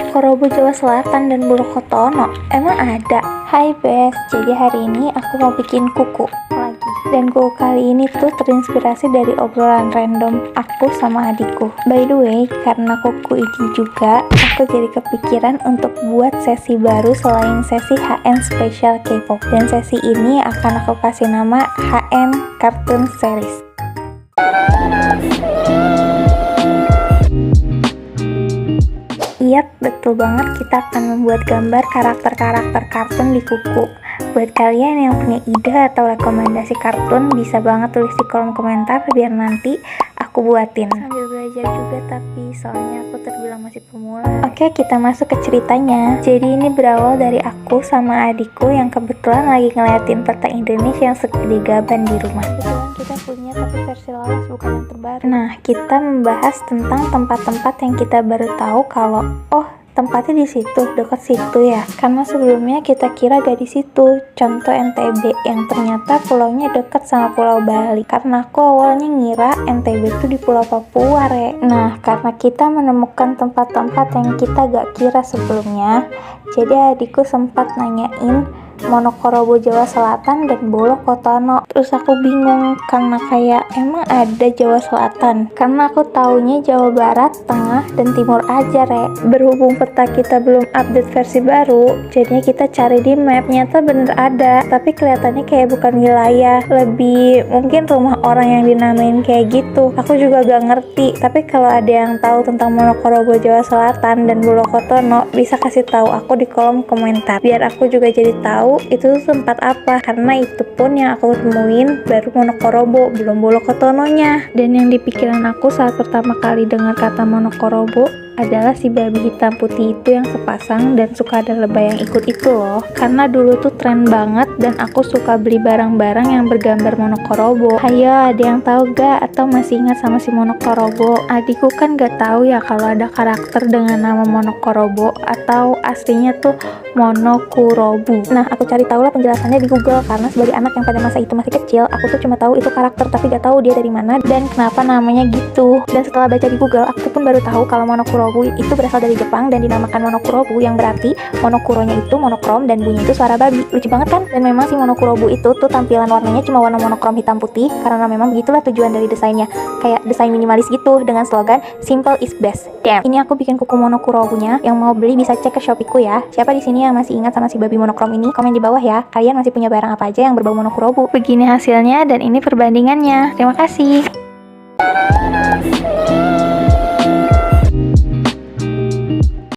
Monokorobo Jawa Selatan dan Bolokotono. Emang ada? Hai Bes, jadi hari ini aku mau bikin kuku lagi. Dan kuku kali ini tuh terinspirasi dari obrolan random aku sama adikku. By the way, karena kuku ini juga, aku jadi kepikiran untuk buat sesi baru selain sesi HN Special K-pop. Dan sesi ini akan aku kasih nama HN Cartoon Series. Iya, betul banget, kita akan membuat gambar karakter-karakter kartun di kuku. Buat kalian yang punya ide atau rekomendasi kartun, bisa banget tulis di kolom komentar biar nanti aku buatin. Sambil belajar juga tapi soalnya aku terbilang masih pemula. Oke, kita masuk ke ceritanya. Jadi ini berawal dari aku sama adikku yang kebetulan lagi ngeliatin peta Indonesia yang segede gaban di rumah. Kebetulan kita punya tapi versi lawas, bukan yang terbaru. Nah, kita membahas tentang tempat-tempat yang kita baru tahu kalau tempatnya di situ, dekat situ ya. Karena sebelumnya kita kira gak di situ. Contoh NTB yang ternyata pulaunya dekat sama Pulau Bali. Karena aku awalnya ngira NTB itu di Pulau Papua, Re. Nah, karena kita menemukan tempat-tempat yang kita gak kira sebelumnya, jadi adikku sempat nanyain Monokorobo Jawa Selatan dan Bolokotono. Terus aku bingung karena kayak emang ada Jawa Selatan? Karena aku taunya Jawa Barat, Tengah, dan Timur aja, Re. Berhubung peta kita belum update versi baru, jadinya kita cari di map. Nyata bener ada, tapi kelihatannya kayak bukan wilayah, lebih mungkin rumah orang yang dinamain kayak gitu. Aku juga gak ngerti, tapi kalau ada yang tahu tentang Monokorobo Jawa Selatan dan Bolokotono, bisa kasih tahu aku di kolom komentar biar aku juga jadi tahu itu tempat apa, karena itu pun yang aku temuin baru Monokorobo, belum Bolokotononya. Dan yang di pikiran aku saat pertama kali dengar kata Monokorobo adalah si babi hitam putih itu yang sepasang dan suka ada lebah yang ikut itu loh. Karena dulu tuh tren banget dan aku suka beli barang-barang yang bergambar Monokorobo. Hayo, ada yang tahu gak atau masih ingat sama si Monokorobo? Adikku kan gak tahu ya kalau ada karakter dengan nama Monokorobo atau aslinya tuh Monokurobu. Nah, aku cari tahu lah penjelasannya di Google karena sebagai anak yang pada masa itu masih kecil, aku tuh cuma tahu itu karakter tapi gak tahu dia dari mana dan kenapa namanya gitu. Dan setelah baca di Google, aku pun baru tahu kalau Monokurobu itu berasal dari Jepang dan dinamakan Monokurobu yang berarti monokuronya itu monokrom dan bunyi itu suara babi. Lucu banget kan? Dan memang si Monokurobu itu tuh tampilan warnanya cuma warna monokrom hitam putih karena memang begitulah tujuan dari desainnya. Kayak desain minimalis gitu dengan slogan simple is best. Damn. Ini aku bikin kuku Monokurobunya. Yang mau beli bisa cek ke Shopeeku ya. Siapa di sini yang masih ingat sama si babi monokrom ini? Komen di bawah ya. Kalian masih punya barang apa aja yang berbau Monokurobu? Begini hasilnya dan ini perbandingannya. Terima kasih.